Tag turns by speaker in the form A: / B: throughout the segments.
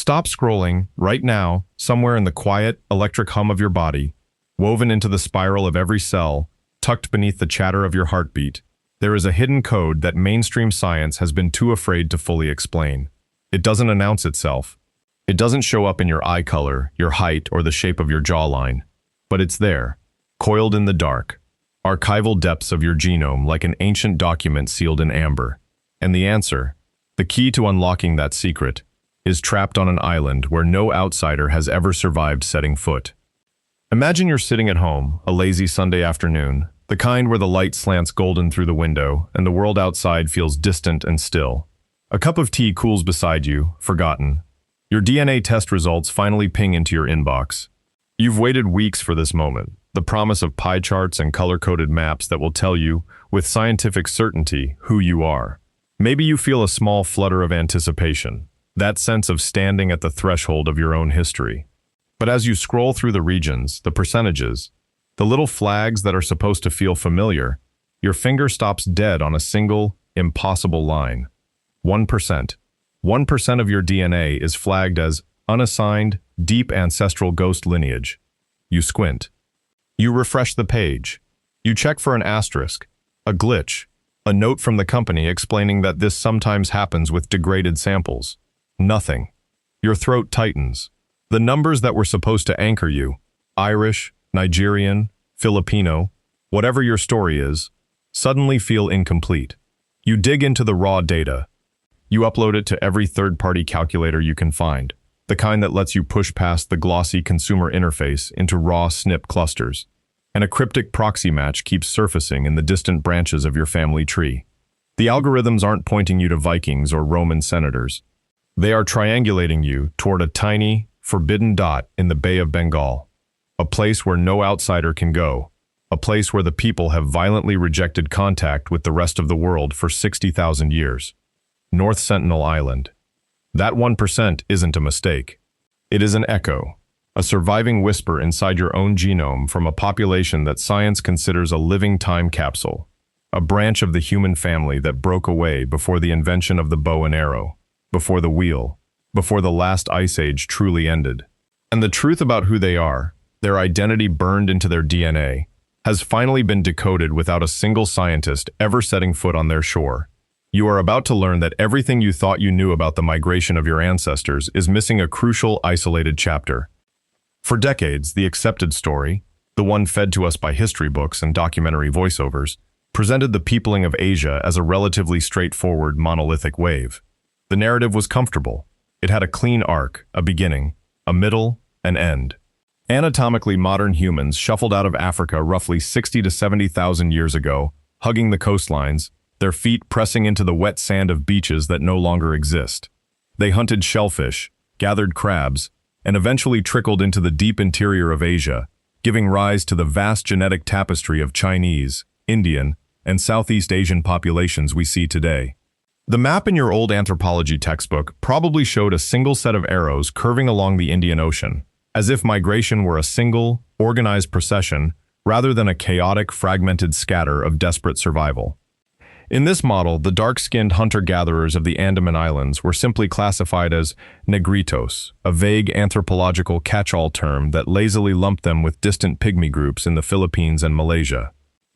A: Stop scrolling right now, somewhere in the quiet, electric hum of your body, woven into the spiral of every cell, tucked beneath the chatter of your heartbeat. There is a hidden code that mainstream science has been too afraid to fully explain. It doesn't announce itself. It doesn't show up in your eye color, your height, or the shape of your jawline. But it's there, coiled in the dark, archival depths of your genome like an ancient document sealed in amber. And the answer, the key to unlocking that secret, is trapped on an island where no outsider has ever survived setting foot. Imagine you're sitting at home, a lazy Sunday afternoon, the kind where the light slants golden through the window and the world outside feels distant and still. A cup of tea cools beside you, forgotten. Your DNA test results finally ping into your inbox. You've waited weeks for this moment, the promise of pie charts and color-coded maps that will tell you, with scientific certainty, who you are. Maybe you feel a small flutter of anticipation, that sense of standing at the threshold of your own history. But as you scroll through the regions, the percentages, the little flags that are supposed to feel familiar, your finger stops dead on a single, impossible line. 1%. 1% of your DNA is flagged as unassigned, deep ancestral ghost lineage. You squint. You refresh the page. You check for an asterisk, a glitch, a note from the company explaining that this sometimes happens with degraded samples. Nothing. Your throat tightens. The numbers that were supposed to anchor you, Irish, Nigerian, Filipino, whatever your story is, suddenly feel incomplete. You dig into the raw data. You upload it to every third-party calculator you can find, the kind that lets you push past the glossy consumer interface into raw SNP clusters. And a cryptic proxy match keeps surfacing in the distant branches of your family tree. The algorithms aren't pointing you to Vikings or Roman senators. They are triangulating you toward a tiny, forbidden dot in the Bay of Bengal, a place where no outsider can go, a place where the people have violently rejected contact with the rest of the world for 60,000 years. North Sentinel Island. That 1% isn't a mistake. It is an echo, a surviving whisper inside your own genome from a population that science considers a living time capsule, a branch of the human family that broke away before the invention of the bow and arrow, before the wheel, before the last ice age truly ended. And the truth about who they are, their identity burned into their DNA, has finally been decoded without a single scientist ever setting foot on their shore. You are about to learn that everything you thought you knew about the migration of your ancestors is missing a crucial, isolated chapter. For decades, the accepted story, the one fed to us by history books and documentary voiceovers, presented the peopling of Asia as a relatively straightforward monolithic wave. The narrative was comfortable. It had a clean arc, a beginning, a middle, an end. Anatomically modern humans shuffled out of Africa roughly 60 to 70,000 years ago, hugging the coastlines, their feet pressing into the wet sand of beaches that no longer exist. They hunted shellfish, gathered crabs, and eventually trickled into the deep interior of Asia, giving rise to the vast genetic tapestry of Chinese, Indian, and Southeast Asian populations we see today. The map in your old anthropology textbook probably showed a single set of arrows curving along the Indian Ocean, as if migration were a single, organized procession rather than a chaotic, fragmented scatter of desperate survival. In this model, the dark-skinned hunter-gatherers of the Andaman Islands were simply classified as negritos, a vague anthropological catch-all term that lazily lumped them with distant pygmy groups in the Philippines and Malaysia.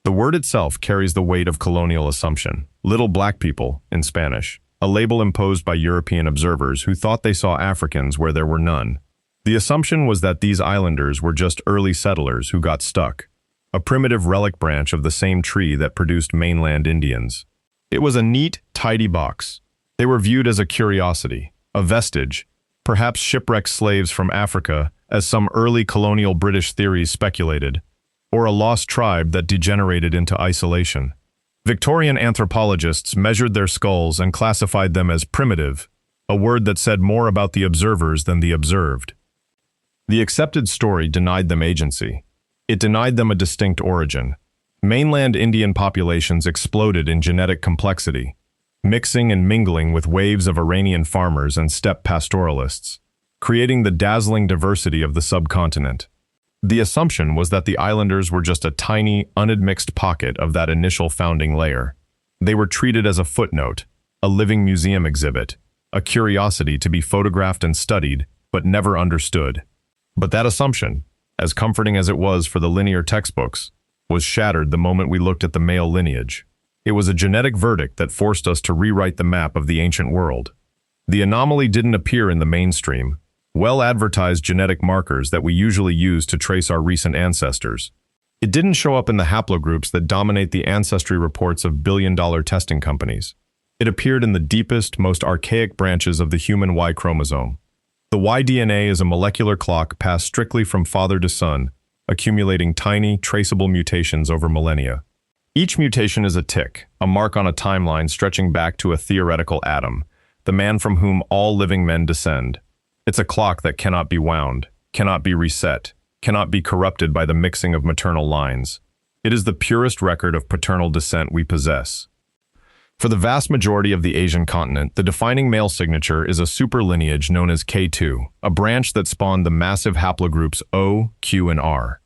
A: The word itself carries the weight of colonial assumption, little black people in Spanish, a label imposed by European observers who thought they saw Africans where there were none. The assumption was that these islanders were just early settlers who got stuck, a primitive relic branch of the same tree that produced mainland Indians. It was a neat, tidy box. They were viewed as a curiosity, a vestige, perhaps shipwrecked slaves from Africa, as some early colonial British theories speculated, or a lost tribe that degenerated into isolation. Victorian anthropologists measured their skulls and classified them as primitive, a word that said more about the observers than the observed. The accepted story denied them agency. It denied them a distinct origin. Mainland Indian populations exploded in genetic complexity, mixing and mingling with waves of Iranian farmers and steppe pastoralists, creating the dazzling diversity of the subcontinent. The assumption was that the islanders were just a tiny, unadmixed pocket of that initial founding layer. They were treated as a footnote, a living museum exhibit, a curiosity to be photographed and studied, but never understood. But that assumption, as comforting as it was for the linear textbooks, was shattered the moment we looked at the male lineage. It was a genetic verdict that forced us to rewrite the map of the ancient world. The anomaly didn't appear in the mainstream, well-advertised genetic markers that we usually use to trace our recent ancestors. It didn't show up in the haplogroups that dominate the ancestry reports of billion-dollar testing companies. It appeared in the deepest, most archaic branches of the human Y chromosome. The Y DNA is a molecular clock passed strictly from father to son, accumulating tiny, traceable mutations over millennia. Each mutation is a tick, a mark on a timeline stretching back to a theoretical Adam, the man from whom all living men descend. It's a clock that cannot be wound, cannot be reset, cannot be corrupted by the mixing of maternal lines. It is the purest record of paternal descent we possess. For the vast majority of the Asian continent, the defining male signature is a superlineage known as K2, a branch that spawned the massive haplogroups O, Q, and R.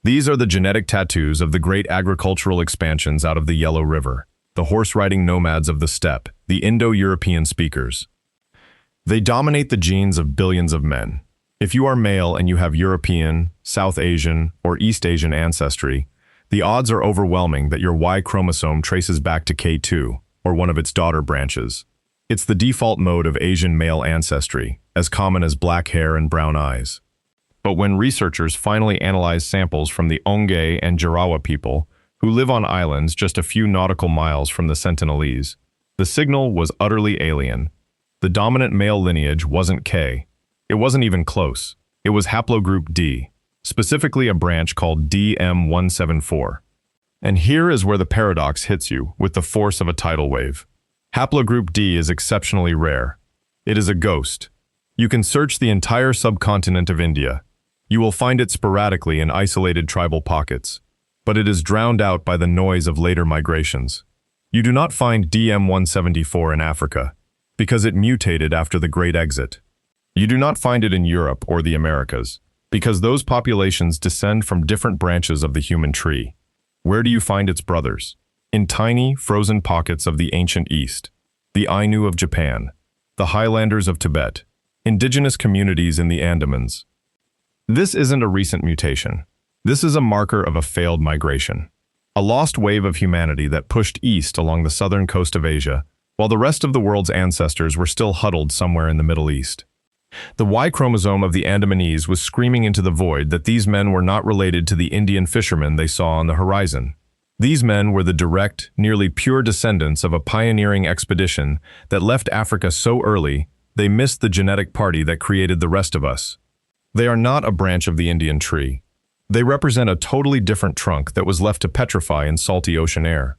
A: These are the genetic tattoos of the great agricultural expansions out of the Yellow River, the horse-riding nomads of the steppe, the Indo-European speakers. They dominate the genes of billions of men. If you are male and you have European, South Asian, or East Asian ancestry, the odds are overwhelming that your Y chromosome traces back to K2, or one of its daughter branches. It's the default mode of Asian male ancestry, as common as black hair and brown eyes. But when researchers finally analyzed samples from the Onge and Jarawa people, who live on islands just a few nautical miles from the Sentinelese, the signal was utterly alien. The dominant male lineage wasn't K. It wasn't even close. It was haplogroup D, specifically a branch called DM174. And here is where the paradox hits you with the force of a tidal wave. Haplogroup D is exceptionally rare. It is a ghost. You can search the entire subcontinent of India. You will find it sporadically in isolated tribal pockets, but it is drowned out by the noise of later migrations. You do not find DM174 in Africa, because it mutated after the Great Exit. You do not find it in Europe or the Americas, because those populations descend from different branches of the human tree. Where do you find its brothers? In tiny, frozen pockets of the ancient East, the Ainu of Japan, the Highlanders of Tibet, indigenous communities in the Andamans. This isn't a recent mutation. This is a marker of a failed migration. A lost wave of humanity that pushed east along the southern coast of Asia, while the rest of the world's ancestors were still huddled somewhere in the Middle East. The Y chromosome of the Andamanese was screaming into the void that these men were not related to the Indian fishermen they saw on the horizon. These men were the direct, nearly pure descendants of a pioneering expedition that left Africa so early they missed the genetic party that created the rest of us. They are not a branch of the Indian tree. They represent a totally different trunk that was left to petrify in salty ocean air.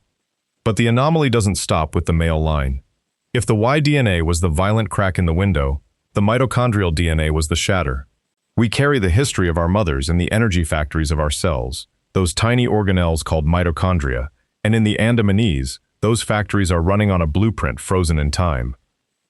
A: But the anomaly doesn't stop with the male line. If the Y DNA was the violent crack in the window, the mitochondrial DNA was the shatter. We carry the history of our mothers in the energy factories of our cells, those tiny organelles called mitochondria, and in the Andamanese, those factories are running on a blueprint frozen in time.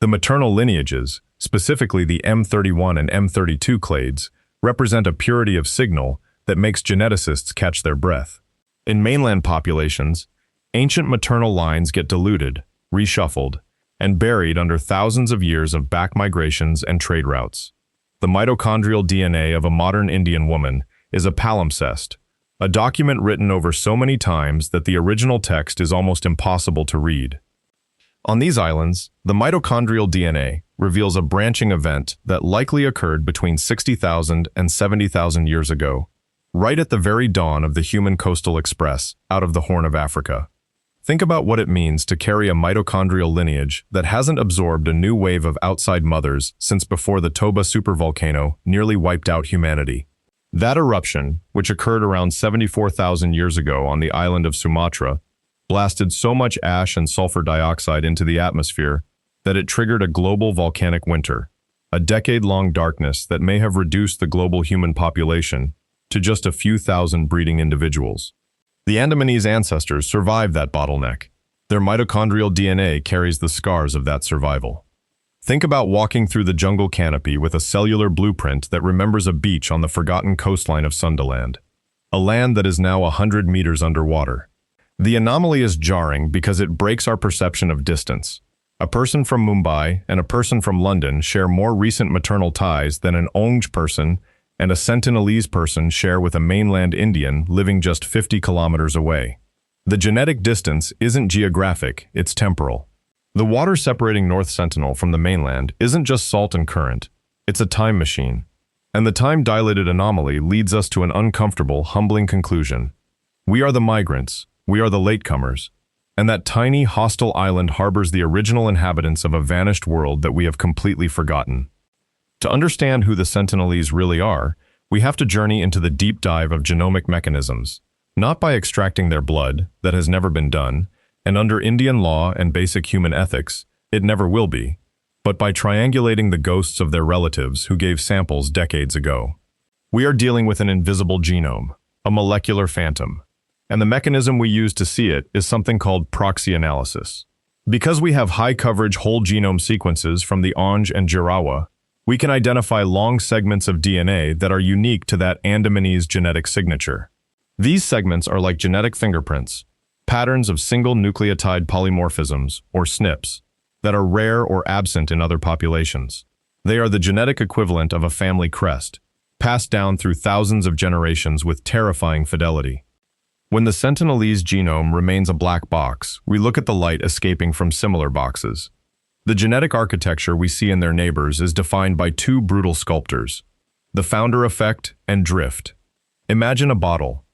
A: The maternal lineages, specifically the M31 and M32 clades, represent a purity of signal that makes geneticists catch their breath. In mainland populations, ancient maternal lines get diluted, reshuffled, and buried under thousands of years of back migrations and trade routes. The mitochondrial DNA of a modern Indian woman is a palimpsest, a document written over so many times that the original text is almost impossible to read. On these islands, the mitochondrial DNA reveals a branching event that likely occurred between 60,000 and 70,000 years ago, right at the very dawn of the human coastal express out of the Horn of Africa. Think about what it means to carry a mitochondrial lineage that hasn't absorbed a new wave of outside mothers since before the Toba supervolcano nearly wiped out humanity. That eruption, which occurred around 74,000 years ago on the island of Sumatra, blasted so much ash and sulfur dioxide into the atmosphere that it triggered a global volcanic winter, a decade-long darkness that may have reduced the global human population to just a few thousand breeding individuals. The Andamanese ancestors survived that bottleneck. Their mitochondrial DNA carries the scars of that survival. Think about walking through the jungle canopy with a cellular blueprint that remembers a beach on the forgotten coastline of Sundaland, a land that is now 100 meters underwater. The anomaly is jarring because it breaks our perception of distance. A person from Mumbai and a person from London share more recent maternal ties than an Ong person and a Sentinelese person share with a mainland Indian living just 50 kilometers away. The genetic distance isn't geographic, it's temporal. The water separating North Sentinel from the mainland isn't just salt and current, it's a time machine. And the time-dilated anomaly leads us to an uncomfortable, humbling conclusion. We are the migrants, we are the latecomers, and that tiny, hostile island harbors the original inhabitants of a vanished world that we have completely forgotten. To understand who the Sentinelese really are, we have to journey into the deep dive of genomic mechanisms, not by extracting their blood, that has never been done, and under Indian law and basic human ethics, it never will be, but by triangulating the ghosts of their relatives who gave samples decades ago. We are dealing with an invisible genome, a molecular phantom, and the mechanism we use to see it is something called proxy analysis. Because we have high-coverage whole genome sequences from the Ong and Jarawa, we can identify long segments of DNA that are unique to that Andamanese genetic signature. These segments are like genetic fingerprints, patterns of single nucleotide polymorphisms, or SNPs, that are rare or absent in other populations. They are the genetic equivalent of a family crest, passed down through thousands of generations with terrifying fidelity. When the Sentinelese genome remains a black box, we look at the light escaping from similar boxes. The genetic architecture we see in their neighbors is defined by two brutal sculptors, the founder effect and drift. Imagine a bottle.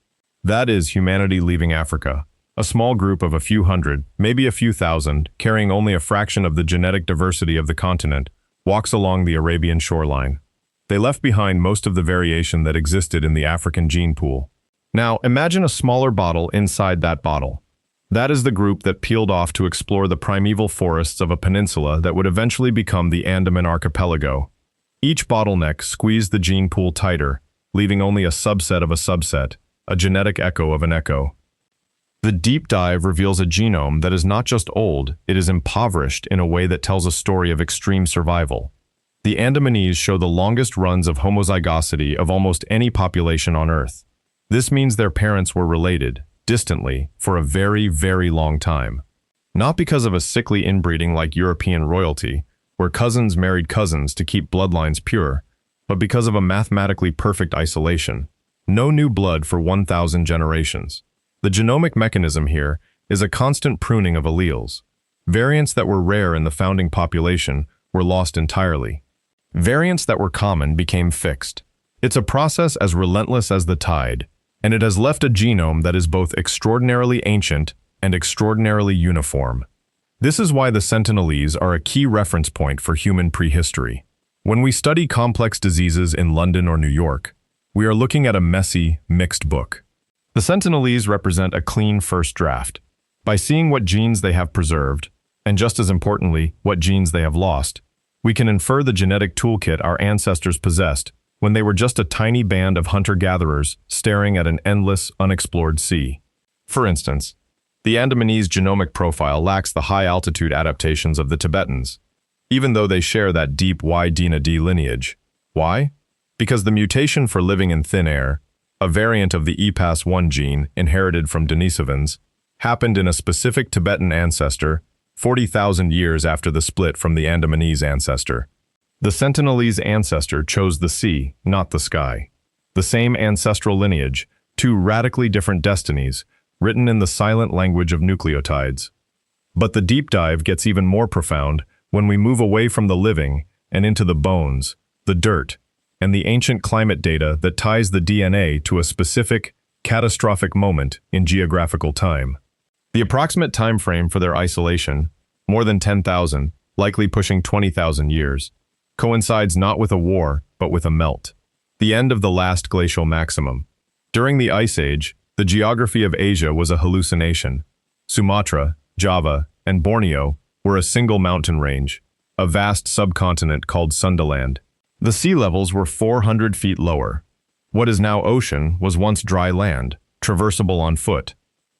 A: That is humanity leaving Africa. A small group of a few hundred, maybe a few thousand, carrying only a fraction of the genetic diversity of the continent, walks along the Arabian shoreline. They left behind most of the variation that existed in the African gene pool. Now, imagine a smaller bottle inside that bottle. That is the group that peeled off to explore the primeval forests of a peninsula that would eventually become the Andaman archipelago. Each bottleneck squeezed the gene pool tighter, leaving only a subset of a subset, a genetic echo of an echo. The deep dive reveals a genome that is not just old, it is impoverished in a way that tells a story of extreme survival. The Andamanese show the longest runs of homozygosity of almost any population on Earth. This means their parents were related, distantly, for a very, very long time. Not because of a sickly inbreeding like European royalty, where cousins married cousins to keep bloodlines pure, but because of a mathematically perfect isolation. No new blood for 1,000 generations. The genomic mechanism here is a constant pruning of alleles. Variants that were rare in the founding population were lost entirely. Variants that were common became fixed. It's a process as relentless as the tide, and it has left a genome that is both extraordinarily ancient and extraordinarily uniform. This is why the Sentinelese are a key reference point for human prehistory. When we study complex diseases in London or New York, we are looking at a messy, mixed book. The Sentinelese represent a clean first draft. By seeing what genes they have preserved, and just as importantly, what genes they have lost, we can infer the genetic toolkit our ancestors possessed when they were just a tiny band of hunter-gatherers staring at an endless, unexplored sea. For instance, the Andamanese genomic profile lacks the high-altitude adaptations of the Tibetans, even though they share that deep Y-DNA lineage. Why? Because the mutation for living in thin air, a variant of the EPAS1 gene inherited from Denisovans, happened in a specific Tibetan ancestor 40,000 years after the split from the Andamanese ancestor. The Sentinelese ancestor chose the sea, not the sky. The same ancestral lineage, two radically different destinies, written in the silent language of nucleotides. But the deep dive gets even more profound when we move away from the living and into the bones, the dirt, and the ancient climate data that ties the DNA to a specific, catastrophic moment in geographical time. The approximate time frame for their isolation, more than 10,000, likely pushing 20,000 years, coincides not with a war, but with a melt. The end of the last glacial maximum. During the Ice Age, the geography of Asia was a hallucination. Sumatra, Java, and Borneo were a single mountain range, a vast subcontinent called Sundaland. The sea levels were 400 feet lower. What is now ocean was once dry land, traversable on foot,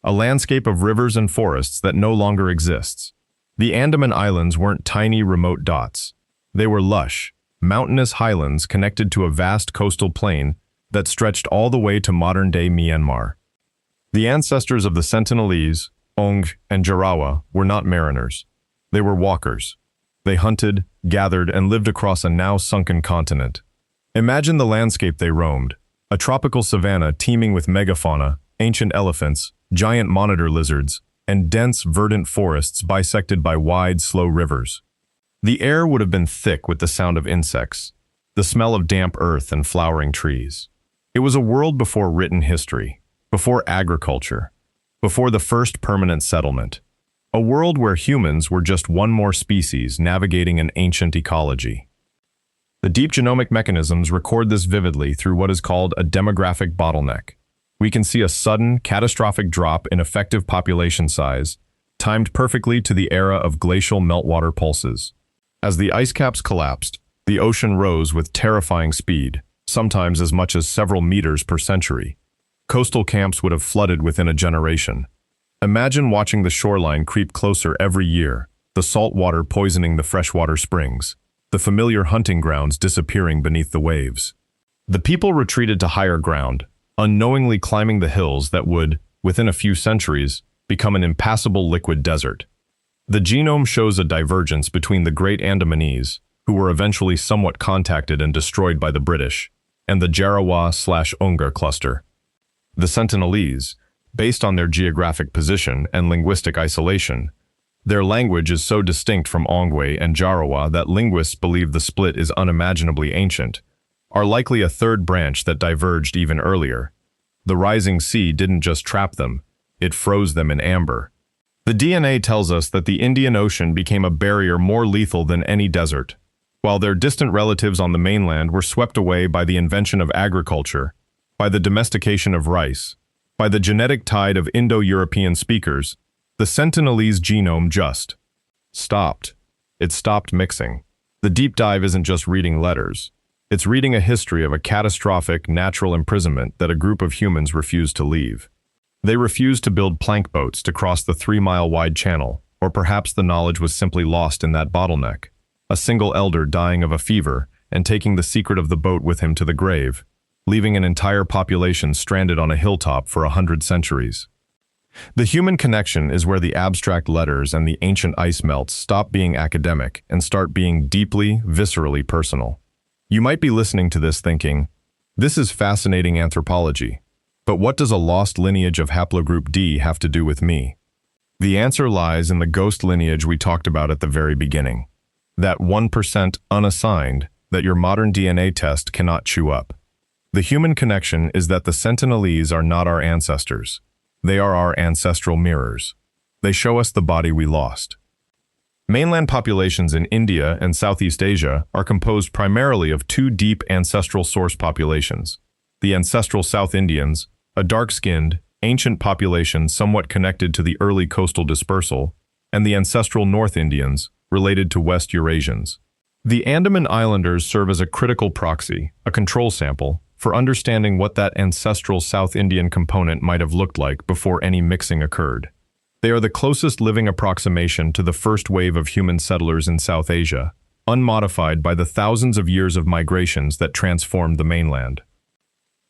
A: a landscape of rivers and forests that no longer exists. The Andaman Islands weren't tiny remote dots. They were lush, mountainous highlands connected to a vast coastal plain that stretched all the way to modern-day Myanmar. The ancestors of the Sentinelese, Ong, and Jarawa were not mariners. They were walkers. They hunted, gathered, and lived across a now-sunken continent. Imagine the landscape they roamed, a tropical savanna teeming with megafauna, ancient elephants, giant monitor lizards, and dense, verdant forests bisected by wide, slow rivers. The air would have been thick with the sound of insects, the smell of damp earth and flowering trees. It was a world before written history, before agriculture, before the first permanent settlement. A world where humans were just one more species navigating an ancient ecology. The deep genomic mechanisms record this vividly through what is called a demographic bottleneck. We can see a sudden, catastrophic drop in effective population size, timed perfectly to the era of glacial meltwater pulses. As the ice caps collapsed, the ocean rose with terrifying speed, sometimes as much as several meters per century. Coastal camps would have flooded within a generation. Imagine watching the shoreline creep closer every year, the salt water poisoning the freshwater springs, the familiar hunting grounds disappearing beneath the waves. The people retreated to higher ground, unknowingly climbing the hills that would, within a few centuries, become an impassable liquid desert. The genome shows a divergence between the great Andamanese, who were eventually somewhat contacted and destroyed by the British, and the Jarawa/Ungar cluster. The Sentinelese, based on their geographic position and linguistic isolation, their language is so distinct from Ongwe and Jarawa that linguists believe the split is unimaginably ancient, are likely a third branch that diverged even earlier. The rising sea didn't just trap them, it froze them in amber. The DNA tells us that the Indian Ocean became a barrier more lethal than any desert. While their distant relatives on the mainland were swept away by the invention of agriculture, by the domestication of rice, by the genetic tide of Indo-European speakers, the Sentinelese genome just stopped. It stopped mixing. The deep dive isn't just reading letters. It's reading a history of a catastrophic natural imprisonment that a group of humans refused to leave. They refused to build plank boats to cross the 3-mile-wide channel, or perhaps the knowledge was simply lost in that bottleneck. A single elder dying of a fever and taking the secret of the boat with him to the grave, leaving an entire population stranded on a hilltop for 100 centuries. The human connection is where the abstract letters and the ancient ice melts stop being academic and start being deeply, viscerally personal. You might be listening to this thinking, this is fascinating anthropology, but what does a lost lineage of haplogroup D have to do with me? The answer lies in the ghost lineage we talked about at the very beginning. That 1% unassigned that your modern DNA test cannot chew up. The human connection is that the Sentinelese are not our ancestors. They are our ancestral mirrors. They show us the body we lost. Mainland populations in India and Southeast Asia are composed primarily of two deep ancestral source populations. The ancestral South Indians, a dark-skinned, ancient population somewhat connected to the early coastal dispersal, and the ancestral North Indians, related to West Eurasians. The Andaman Islanders serve as a critical proxy, a control sample, for understanding what that ancestral South Indian component might have looked like before any mixing occurred. They are the closest living approximation to the first wave of human settlers in South Asia, unmodified by the thousands of years of migrations that transformed the mainland.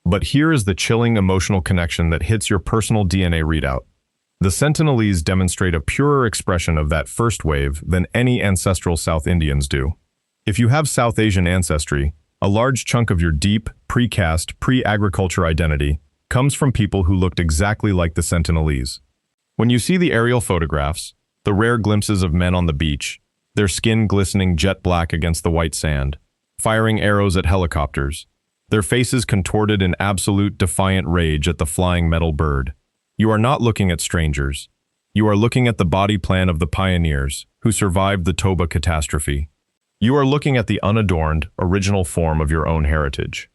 A: But here is the chilling emotional connection that hits your personal DNA readout. The Sentinelese demonstrate a purer expression of that first wave than any ancestral South Indians do. If you have South Asian ancestry, a large chunk of your deep, precast, pre-agriculture identity comes from people who looked exactly like the Sentinelese. When you see the aerial photographs, the rare glimpses of men on the beach, their skin glistening jet black against the white sand, firing arrows at helicopters, their faces contorted in absolute defiant rage at the flying metal bird, you are not looking at strangers. You are looking at the body plan of the pioneers who survived the Toba catastrophe. You are looking at the unadorned, original form of your own heritage.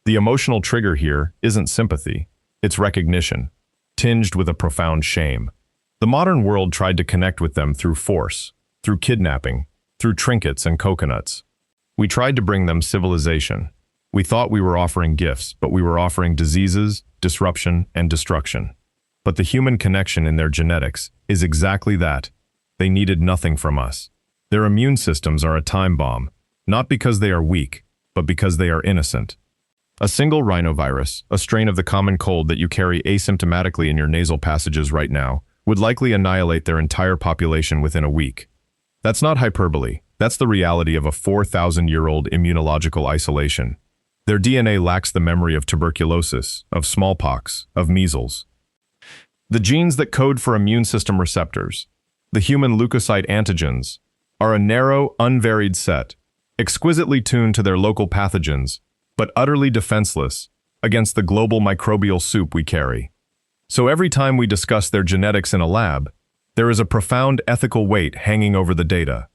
A: The emotional trigger here isn't sympathy, it's recognition, tinged with a profound shame. The modern world tried to connect with them through force, through kidnapping, through trinkets and coconuts. We tried to bring them civilization. We thought we were offering gifts, but we were offering diseases, disruption, and destruction. But the human connection in their genetics is exactly that. They needed nothing from us. Their immune systems are a time bomb, not because they are weak, but because they are innocent. A single rhinovirus, a strain of the common cold that you carry asymptomatically in your nasal passages right now, would likely annihilate their entire population within a week. That's not hyperbole. That's the reality of a 4,000-year-old immunological isolation. Their DNA lacks the memory of tuberculosis, of smallpox, of measles. The genes that code for immune system receptors, the human leukocyte antigens, are a narrow, unvaried set, exquisitely tuned to their local pathogens, but utterly defenseless against the global microbial soup we carry. So every time we discuss their genetics in a lab, there is a profound ethical weight hanging over the data.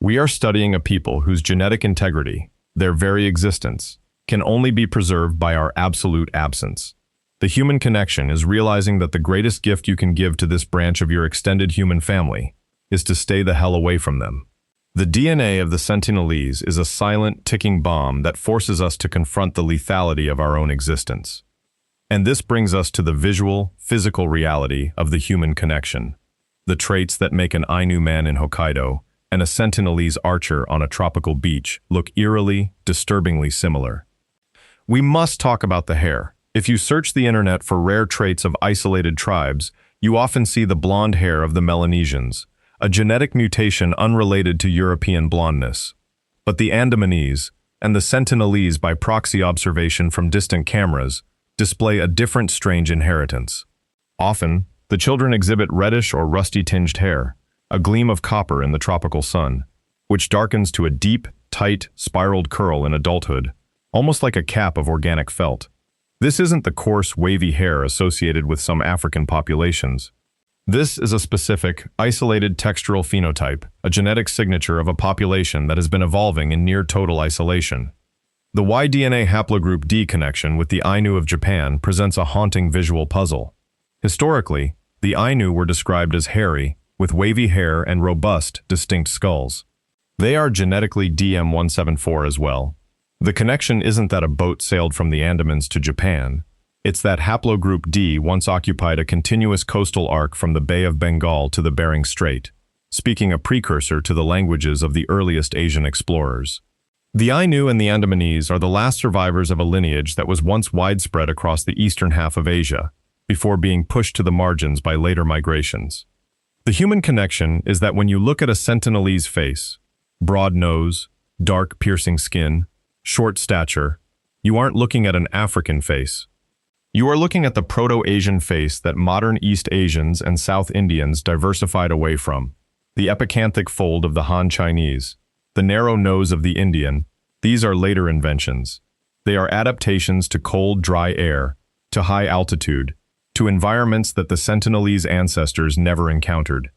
A: We are studying a people whose genetic integrity, their very existence, can only be preserved by our absolute absence. The human connection is realizing that the greatest gift you can give to this branch of your extended human family is to stay the hell away from them. The DNA of the Sentinelese is a silent, ticking bomb that forces us to confront the lethality of our own existence. And this brings us to the visual, physical reality of the human connection. The traits that make an Ainu man in Hokkaido and a Sentinelese archer on a tropical beach look eerily, disturbingly similar. We must talk about the hair. If you search the internet for rare traits of isolated tribes, you often see the blonde hair of the Melanesians, a genetic mutation unrelated to European blondness. But the Andamanese, and the Sentinelese by proxy observation from distant cameras, display a different strange inheritance. Often, the children exhibit reddish or rusty-tinged hair, a gleam of copper in the tropical sun, which darkens to a deep, tight, spiraled curl in adulthood, almost like a cap of organic felt. This isn't the coarse, wavy hair associated with some African populations. This is a specific, isolated textural phenotype, a genetic signature of a population that has been evolving in near-total isolation. The Y-DNA haplogroup D connection with the Ainu of Japan presents a haunting visual puzzle. Historically, the Ainu were described as hairy, with wavy hair and robust, distinct skulls. They are genetically DM174 as well. The connection isn't that a boat sailed from the Andamans to Japan. It's that haplogroup D once occupied a continuous coastal arc from the Bay of Bengal to the Bering Strait, speaking a precursor to the languages of the earliest Asian explorers. The Ainu and the Andamanese are the last survivors of a lineage that was once widespread across the eastern half of Asia, before being pushed to the margins by later migrations. The human connection is that when you look at a Sentinelese face, broad nose, dark piercing skin, short stature, you aren't looking at an African face. You are looking at the Proto-Asian face that modern East Asians and South Indians diversified away from. The epicanthic fold of the Han Chinese, the narrow nose of the Indian, these are later inventions. They are adaptations to cold, dry air, to high altitude, to environments that the Sentinelese ancestors never encountered.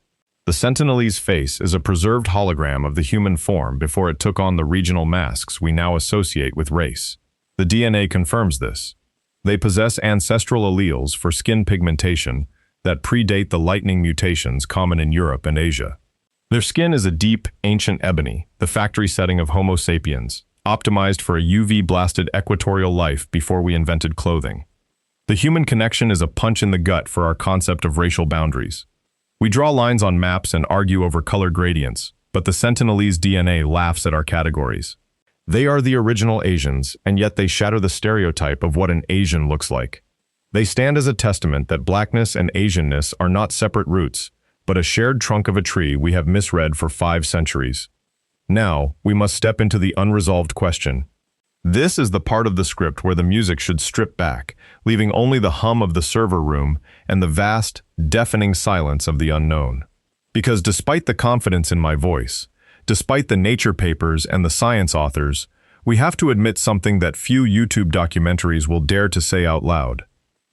A: The Sentinelese face is a preserved hologram of the human form before it took on the regional masks we now associate with race. The DNA confirms this. They possess ancestral alleles for skin pigmentation that predate the lightning mutations common in Europe and Asia. Their skin is a deep, ancient ebony, the factory setting of Homo sapiens, optimized for a UV-blasted equatorial life before we invented clothing. The human connection is a punch in the gut for our concept of racial boundaries. We draw lines on maps and argue over color gradients, but the Sentinelese DNA laughs at our categories. They are the original Asians, and yet they shatter the stereotype of what an Asian looks like. They stand as a testament that blackness and Asianness are not separate roots, but a shared trunk of a tree we have misread for 5 centuries. Now, we must step into the unresolved question. This is the part of the script where the music should strip back, leaving only the hum of the server room and the vast, deafening silence of the unknown. Because despite the confidence in my voice, despite the nature papers and the science authors, we have to admit something that few YouTube documentaries will dare to say out loud.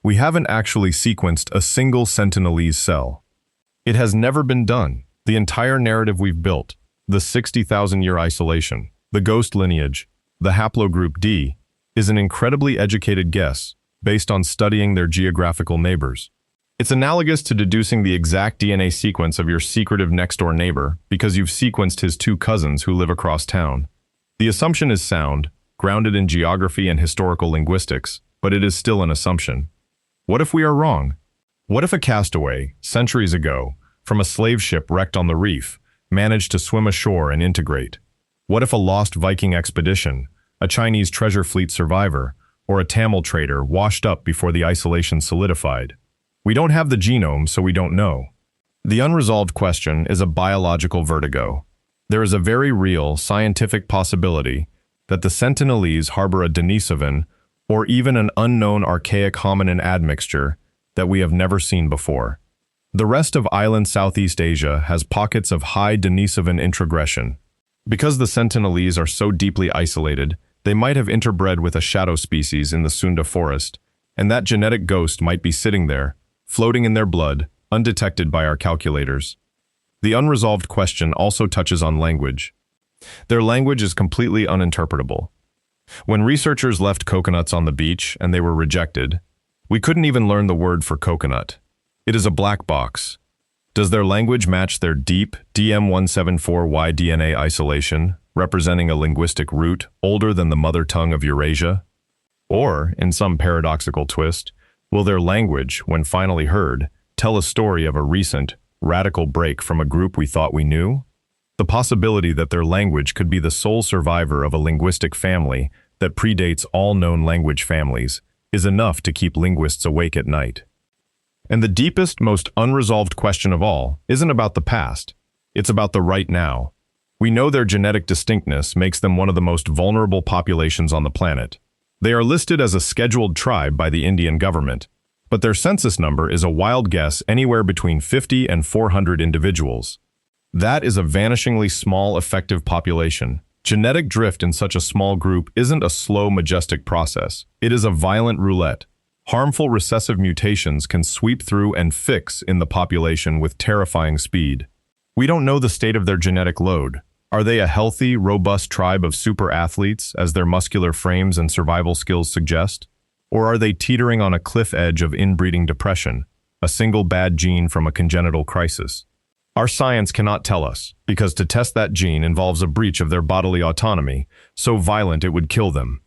A: We haven't actually sequenced a single Sentinelese cell. It has never been done. The entire narrative we've built, the 60,000-year isolation, the ghost lineage, the haplogroup D, is an incredibly educated guess based on studying their geographical neighbors. It's analogous to deducing the exact DNA sequence of your secretive next-door neighbor because you've sequenced his 2 cousins who live across town. The assumption is sound, grounded in geography and historical linguistics, but it is still an assumption. What if we are wrong? What if a castaway, centuries ago, from a slave ship wrecked on the reef, managed to swim ashore and integrate? What if a lost Viking expedition, a Chinese treasure fleet survivor, or a Tamil trader washed up before the isolation solidified? We don't have the genome, so we don't know. The unresolved question is a biological vertigo. There is a very real scientific possibility that the Sentinelese harbor a Denisovan or even an unknown archaic hominin admixture that we have never seen before. The rest of island Southeast Asia has pockets of high Denisovan introgression. Because the Sentinelese are so deeply isolated, they might have interbred with a shadow species in the Sunda forest, and that genetic ghost might be sitting there, floating in their blood, undetected by our calculators. The unresolved question also touches on language. Their language is completely uninterpretable. When researchers left coconuts on the beach and they were rejected, we couldn't even learn the word for coconut. It is a black box. Does their language match their deep DM174Y DNA isolation, representing a linguistic root older than the mother tongue of Eurasia? Or, in some paradoxical twist, will their language, when finally heard, tell a story of a recent, radical break from a group we thought we knew? The possibility that their language could be the sole survivor of a linguistic family that predates all known language families is enough to keep linguists awake at night. And the deepest, most unresolved question of all isn't about the past. It's about the right now. We know their genetic distinctness makes them one of the most vulnerable populations on the planet. They are listed as a scheduled tribe by the Indian government, but their census number is a wild guess anywhere between 50 and 400 individuals. That is a vanishingly small effective population. Genetic drift in such a small group isn't a slow, majestic process. It is a violent roulette. Harmful recessive mutations can sweep through and fix in the population with terrifying speed. We don't know the state of their genetic load. Are they a healthy, robust tribe of super athletes, as their muscular frames and survival skills suggest? Or are they teetering on a cliff edge of inbreeding depression, a single bad gene from a congenital crisis? Our science cannot tell us, because to test that gene involves a breach of their bodily autonomy, so violent it would kill them.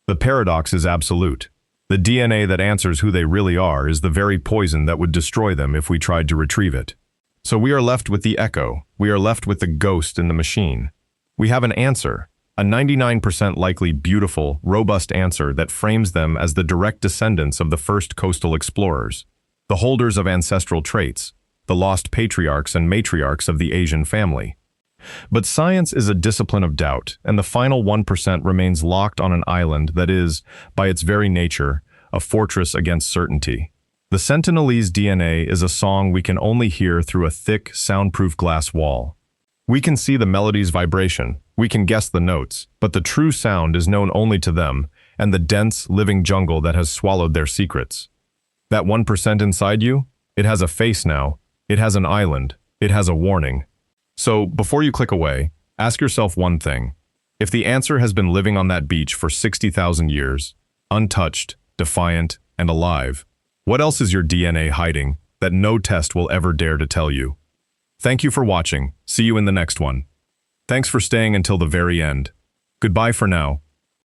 A: The paradox is absolute. The DNA that answers who they really are is the very poison that would destroy them if we tried to retrieve it. So we are left with the echo. We are left with the ghost in the machine. We have an answer, a 99% likely beautiful, robust answer that frames them as the direct descendants of the first coastal explorers, the holders of ancestral traits, the lost patriarchs and matriarchs of the Asian family. But science is a discipline of doubt, and the final 1% remains locked on an island that is, by its very nature, a fortress against certainty. The Sentinelese DNA is a song we can only hear through a thick, soundproof glass wall. We can see the melody's vibration, we can guess the notes, but the true sound is known only to them and the dense, living jungle that has swallowed their secrets. That 1% inside you? It has a face now. It has an island. It has a warning. So, before you click away, ask yourself one thing. If the answer has been living on that beach for 60,000 years, untouched, defiant, and alive, what else is your DNA hiding that no test will ever dare to tell you? Thank you for watching. See you in the next one. Thanks for staying until the very end. Goodbye for now.